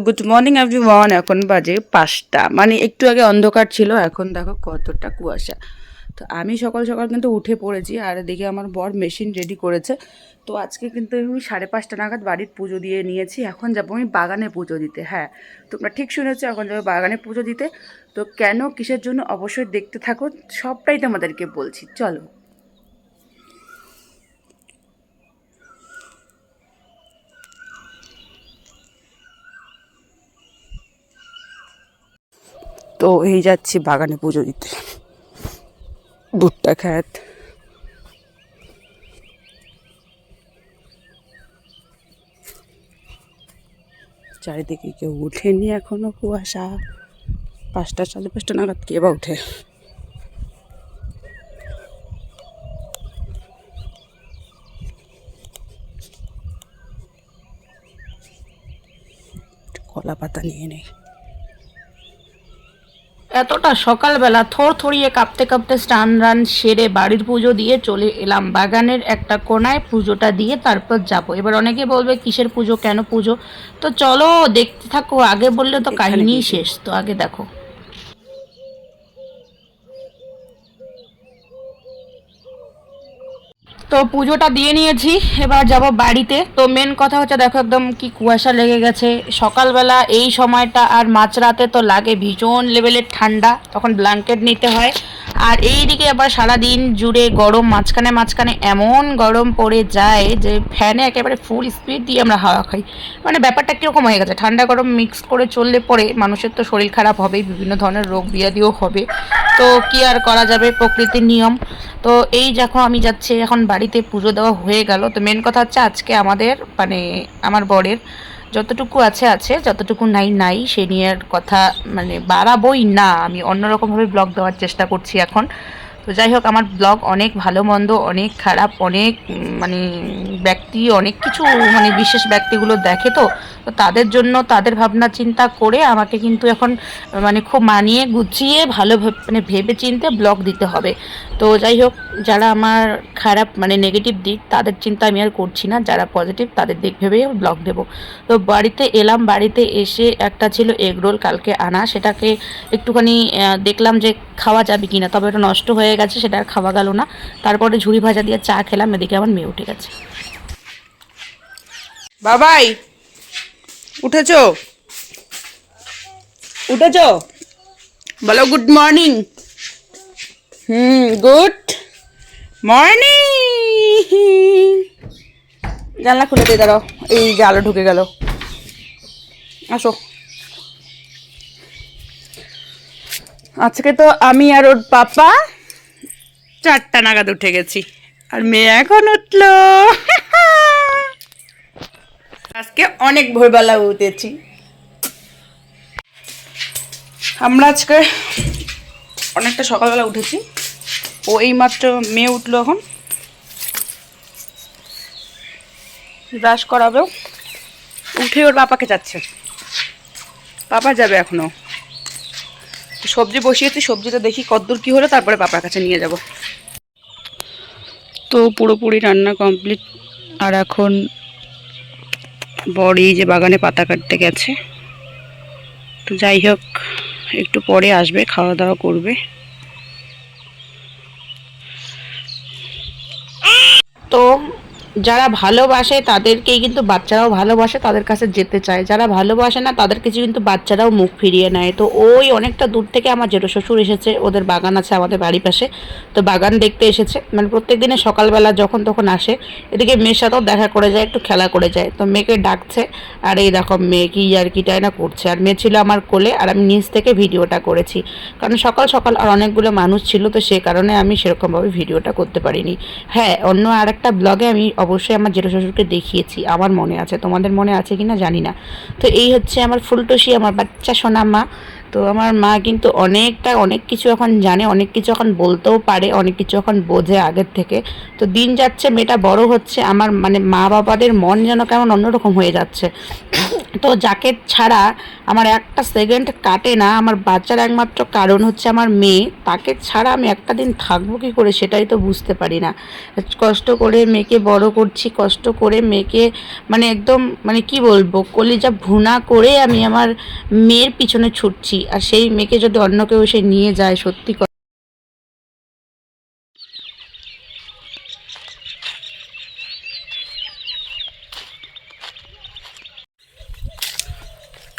Good morning everyone. এখন বাজে 5টা, মানে একটু আগে অন্ধকার ছিল, এখন দেখো কতটা কুয়াশা। তো আমি সকাল সকাল কিন্তু উঠে পড়েছি, আর এদিকে আমার বর মেশিন রেডি করেছে। তো আজকে কিন্তু আমি 5:30 নাগাদ বাড়ির পুজো দিয়ে নিয়েছি। এখন যাবো আমি বাগানে পুজো দিতে। হ্যাঁ, তোমরা ঠিক শুনেছো, এখন যাবো বাগানে পুজো দিতে। তো কেন, কিসের জন্য, অবশ্যই দেখতে থাকো, সবটাই তোমাদেরকে বলছি, চলো। তো এই যাচ্ছি বাগানে পুজো দিতে, ভুট্টা খ্যাত। চারিদিকে কেউ উঠেনি এখনো, কুয়াশা। 5টা 5:30 নাগাদ কে বা উঠে। কলা পাতা নিয়ে নেই। এতটা সকালবেলা থরথরিয়ে কাঁপতে কাঁপতে স্নান রান সেরে বাড়ির পুজো দিয়ে চলে এলাম বাগানের একটা কোনায়। পুজোটা দিয়ে তারপর যাব। এবার অনেকে বলবে কিসের পুজো, কেন পুজো, তো চলো দেখতে থাকো। আগে বললে তো এখানে কাহিনী কি কি? শেষ, তো আগে দেখো। তো পুজোটা দিয়ে নিয়েছি, এবার যাব বাড়িতে। তো মেন কথা হচ্ছে দেখো একদম কি কুয়াশা লেগে গেছে সকালবেলা এই সময়টা, আর মাঝরাতে তো লাগে ভীষণ লেভেলের ঠান্ডা, তখন ব্ল্যাঙ্কেট নিতে হয়। আর এই দিকে আবার সারাদিন জুড়ে গরম, মাঝখানে মাঝখানে এমন গরম পড়ে যায় যে ফ্যানে একেবারে ফুল স্পিড দিয়ে আমরা হাওয়া খাই। মানে ব্যাপারটা কীরকম হয়ে গেছে, ঠান্ডা গরম মিক্স করে চললে পরে মানুষের তো শরীর খারাপ হবেই, বিভিন্ন ধরনের রোগ ব্যাধিও হবে। তো কি আর করা যাবে, প্রকৃতির নিয়ম। তো এই দেখো আমি যাচ্ছি এখন বাড়িতে, পুজো দেওয়া হয়ে গেল। তো মেন কথা হচ্ছে আজকে আমাদের মানে আমার বরের যতটুকু আছে আছে, যতটুকু নাই নাই, সে নিয়ে আর কথা মানে বাড়াবোই না। আমি অন্যরকমভাবে ব্লগ দেওয়ার চেষ্টা করছি এখন। তো যাই হোক, আমার ব্লগ অনেক ভালো মন্দ, অনেক খারাপ, অনেক মানে ব্যক্তি, অনেক কিছু মানে বিশেষ ব্যক্তিগুলো দেখে। তো তো তাদের জন্য তাদের ভাবনা চিন্তা করে আমাকে কিন্তু এখন মানে খুব মানিয়ে গুছিয়ে ভালো মানে ভেবে চিন্তে ব্লগ দিতে হবে। তো যাই হোক, যারা আমার খারাপ মানে নেগেটিভ দিক তাদের চিন্তা আমি আর করছি না, যারা পজিটিভ তাদের দিক ভেবেই ব্লগ দেবো। তো বাড়িতে এলাম, বাড়িতে এসে একটা ছিল এগ রোল কালকে আনা, সেটাকে একটুখানি দেখলাম যে খাওয়া যাবে কিনা, তবে ওটা নষ্ট হয়ে গেছে, সেটা আর খাওয়া গেল না। তারপরে ঝুড়ি ভাজা দিয়ে চা খেলাম, এদিকে আমার মেয়ে উঠে গেছে। বাবাই, উঠেছো? উঠেছো? বলো গুড মর্নিং। Good morning. জানলা খুলে দিয়ে দাঁড়াও, এই যে আলো ঢুকে গেল। আসো। আজকে তো আমি আর ওর পাপা 4টা নাগাদ উঠে গেছি, আর মেয়ে এখন উঠলো। আজকে অনেক ভোরবেলা উঠেছি আমরা, আজকে অনেকটা সকালবেলা উঠেছি। ও এইমাত্র মেয়ে উঠলো, এখন ব্রাশ করাবেও, উঠে ওর পাপাকে যাচ্ছে। পাপা যাবে এখনো। সবজি বসিয়েছি, সবজিটা দেখি কতদূর কি হলো, তারপরে পাপার কাছে নিয়ে যাব। তো পুরোপুরি রান্না কমপ্লিট, আর এখন বর এই যে বাগানে পাতা কাটতে গেছে। তো যাই হোক, একটু পরে আসবে, খাওয়া দাওয়া করবে। তো যারা ভালোবাসে তাদেরকেই কিন্তু বাচ্চারাও ভালোবাসে, তাদের কাছে যেতে চায়। যারা ভালোবাসে না তাদের কিছু কিন্তু বাচ্চারাও মুখ ফিরিয়ে নেয়। তো ওই অনেকটা দূর থেকে আমার জেঠু শ্বশুর এসেছে, ওদের বাগান আছে আমাদের বাড়ির পাশে। তো বাগান দেখতে এসেছে, মানে প্রত্যেক দিনে সকালবেলা যখন তখন আসে। এদিকে মেয়ের সাথেও দেখা করে যায়, একটু খেলা করে যায়। তো মেয়েকে ডাকছে, আর এই দেখো মেয়ে কি আর কিটাই না করছে। আর মেয়ে ছিল আমার কোলে, আর আমি নিচ থেকে ভিডিওটা করেছি, কারণ সকাল সকাল আর অনেকগুলো মানুষ ছিল, তো সে কারণে আমি সেরকমভাবে ভিডিওটা করতে পারিনি। হ্যাঁ, অন্য আরেকটা ব্লগে আমি অবশ্যই আমার জেঠু শ্বশুরকে দেখিয়েছি, আমার মনে আছে, তোমাদের মনে আছে কি না জানি না। তো এই হচ্ছে আমার ফুলটুসি, আমার বাচ্চা সোনা মা। তো আমার মা কিন্তু অনেক কিছু এখন জানে, অনেক কিছু এখন বলতেও পারে, অনেক কিছু এখন বোঝে আগের থেকে। তো দিন যাচ্ছে, মেয়েটা বড় হচ্ছে, আমার মানে মা বাবাদের মন যেন কেমন অন্যরকম হয়ে যাচ্ছে। তো যাকে ছাড়া আমার একটা সেকেন্ড কাটে না, আমার বাচ্চার একমাত্র কারণ হচ্ছে আমার মেয়ে। তাকে ছাড়া আমি একটা দিন থাকবো কী করে সেটাই তো বুঝতে পারি না। কষ্ট করে মেয়েকে বড় করছি, কষ্ট করে মেয়েকে মানে একদম মানে কি বলবো, কলিজা ভুনা করে আমি আমার মেয়ের পিছনে ছুটছি, আর সেই মেয়েকে যদি অন্য কেউ এসে নিয়ে যায়, সত্যি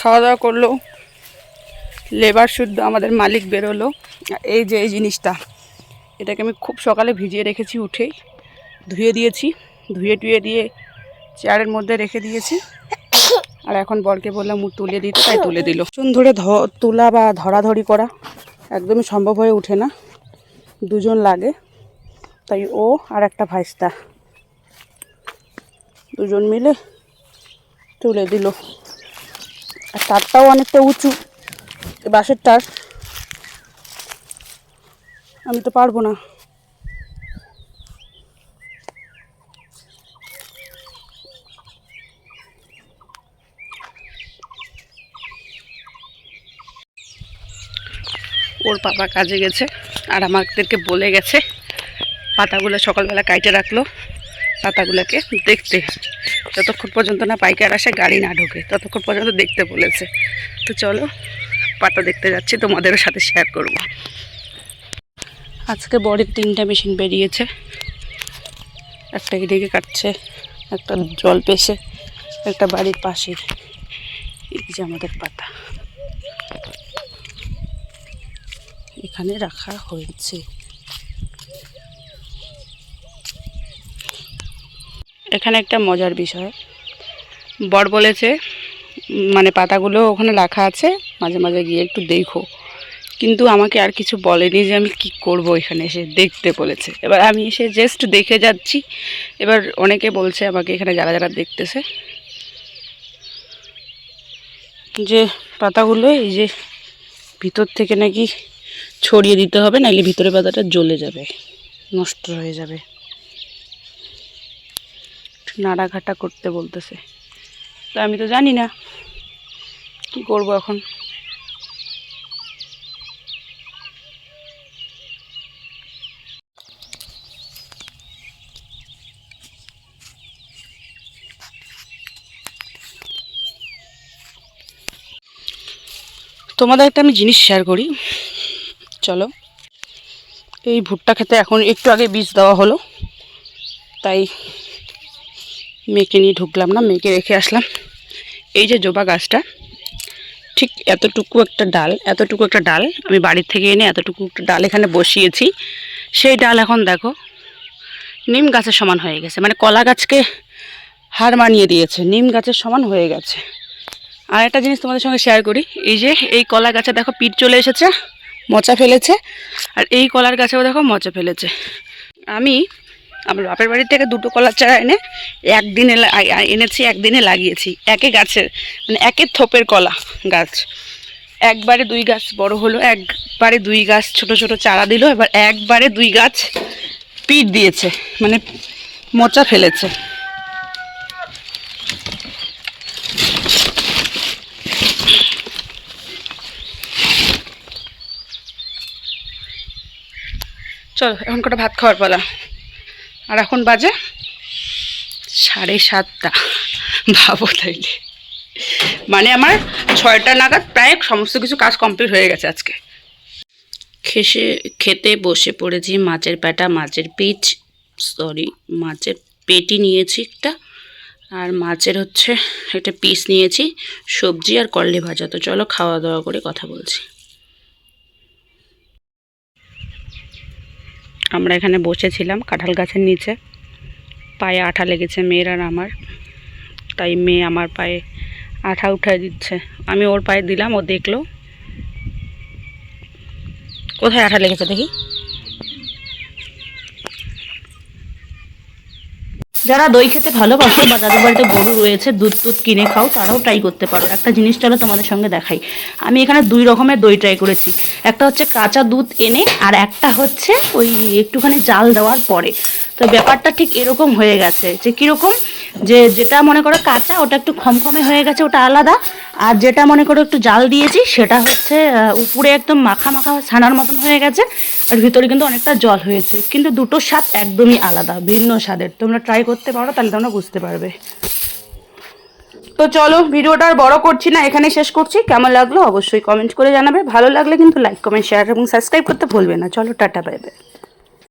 খাওয়া দাওয়া করলো, লেবার শুদ্ধ আমাদের মালিক বেরোলো। এই যে এই জিনিসটা, এটাকে আমি খুব সকালে ভিজিয়ে রেখেছি, উঠেই ধুয়ে দিয়েছি, ধুয়ে টুয়ে দিয়ে চেয়ারের মধ্যে রেখে দিয়েছি। আর এখন বরকে বললাম মুখ তুলে দিতে, তাই তুলে দিল। ধরে তোলা বা ধরাধরি করা একদমই সম্ভব হয়ে ওঠে না, দুজন লাগে। তাই ও আর একটা ভাইস্তা দুজন মিলে তুলে দিল। আর তারটাও অনেকটা উঁচু, বাঁশের তার, আমি তো পারবো না। ওর পাপা কাজে গেছে আর আমাদেরকে বলে গেছে পাতাগুলো সকালবেলা কাইটে রাখলো, পাতাগুলোকে দেখতে, যতক্ষণ পর্যন্ত না পাইকার আসে, গাড়ি না ঢোকে, ততক্ষণ পর্যন্ত দেখতে বলেছে। তো চলো পাতা দেখতে যাচ্ছি, তোমাদেরও সাথে শেয়ার করব। আজকে বড়ের 3টা মেশিন বেরিয়েছে, একটা এদিকে কাটছে, একটা জল পেশে, একটা বাড়ির পাশে। এই যে আমাদের পাতা এখানে রাখা হয়েছে। এখানে একটা মজার বিষয়, বর বলেছে মানে পাতাগুলো ওখানে রাখা আছে, মাঝে মাঝে গিয়ে একটু দেখো, কিন্তু আমাকে আর কিছু বলেনি যে আমি কি করব, এখানে এসে দেখতে বলেছে। এবার আমি এসে জাস্ট দেখে যাচ্ছি। এবার অনেকে বলছে আমাকে, এখানে যারা যারা দেখতেছে, যে পাতাগুলো এই যে ভিতর থেকে নাকি ছড়িয়ে দিতে হবে, নাইলে ভিতরে পাতাটা জ্বলে যাবে, নষ্ট হয়ে যাবে, নাড়াঘাটা করতে বলতেছে। তো আমি তো জানি না কি করব এখন। তোমাদের একটা আমি জিনিস শেয়ার করি, চলো। এই ভুট্টা খেতে এখন একটু আগে বীজ দেওয়া হলো, তাই মেয়েকে নিয়ে ঢুকলাম না, মেয়েকে রেখে আসলাম। এই যে জবা গাছটা, ঠিক এতটুকু একটা ডাল আমি বাড়ির থেকে এনে এতটুকু একটা ডাল এখানে বসিয়েছি। সেই ডাল এখন দেখো নিম গাছের সমান হয়ে গেছে, মানে কলা গাছকে হার মানিয়ে দিয়েছে, নিম গাছের সমান হয়ে গেছে। আর একটা জিনিস তোমাদের সঙ্গে শেয়ার করি, এই যে এই কলা গাছে দেখো পিঠ চলে এসেছে, মোচা ফেলেছে, আর এই কলার গাছেও দেখো মোচা ফেলেছে। আমি আমার বাপের বাড়ি থেকে 2টো কলার চারা এনে এনেছি, একদিনে লাগিয়েছি, একে গাছের মানে একের থোপের কলা গাছ। একবারে 2 গাছ বড় হলো, একবারে 2 গাছ ছোট ছোট চারা দিল, এবার একবারে 2 গাছ পিঠ দিয়েছে, মানে মোচা ফেলেছে। চলো এখন কটা ভাত খাওয়ার পালা। আর এখন বাজে 7:30, ভাবো তাইলে, মানে আমার 6টা নাগাদ প্রায় সমস্ত কিছু কাজ কমপ্লিট হয়ে গেছে আজকে। খেতে বসে পড়েছি, মাছের পেটি নিয়েছি একটা, আর মাছের হচ্ছে একটা পিস নিয়েছি, সবজি আর করলে ভাজা। তো চলো খাওয়া দাওয়া করে কথা বলছি। আমরা এখানে বসেছিলাম কাঁঠাল গাছের নিচে, পায়ে আঠা লেগেছে মেয়ের আর আমার, তাই মেয়ে আমার পায়ে আঠা উঠায় দিচ্ছে। আমি ওর পায়ে দিলাম, ও দেখলো কোথায় আঠা লেগেছে দেখি। যারা দই খেতে ভালোবাসো বা যাদের বাড়িতে গরু রয়েছে, দুধ কিনে খাও, তারাও ট্রাই করতে পারো। একটা জিনিস চলো তোমাদের সঙ্গে দেখাই। আমি এখানে 2 রকমের দই ট্রাই করেছি। একটা হচ্ছে কাঁচা দুধ এনে, আর একটা হচ্ছে ওই একটুখানি জাল দেওয়ার পরে। তো ব্যাপারটা ঠিক এরকম হয়ে গেছে, যে কীরকম, যে যেটা মনে করো কাঁচা ওটা একটু খমখমে হয়ে গেছে, ওটা আলাদা। আর যেটা মনে করো একটু জাল দিয়েছি সেটা হচ্ছে উপরে একদম মাখা মাখা ছানার মতন হয়ে গেছে, আর ভিতরে কিন্তু অনেকটা জল হয়েছে। কিন্তু দুটোর স্বাদ একদমই আলাদা, ভিন্ন স্বাদের। তোমরা ট্রাই করতে পারো, তাহলে তোমরা বুঝতে পারবে। তো চলো, ভিডিওটা আর বড় করছি না, এখানে শেষ করছি। কেমন লাগলো অবশ্যই কমেন্ট করে জানাবে। ভালো লাগলে কিন্তু লাইক, কমেন্ট, শেয়ার এবং সাবস্ক্রাইব করতে ভুলবে না। চলো, টাটা, বাই বাই।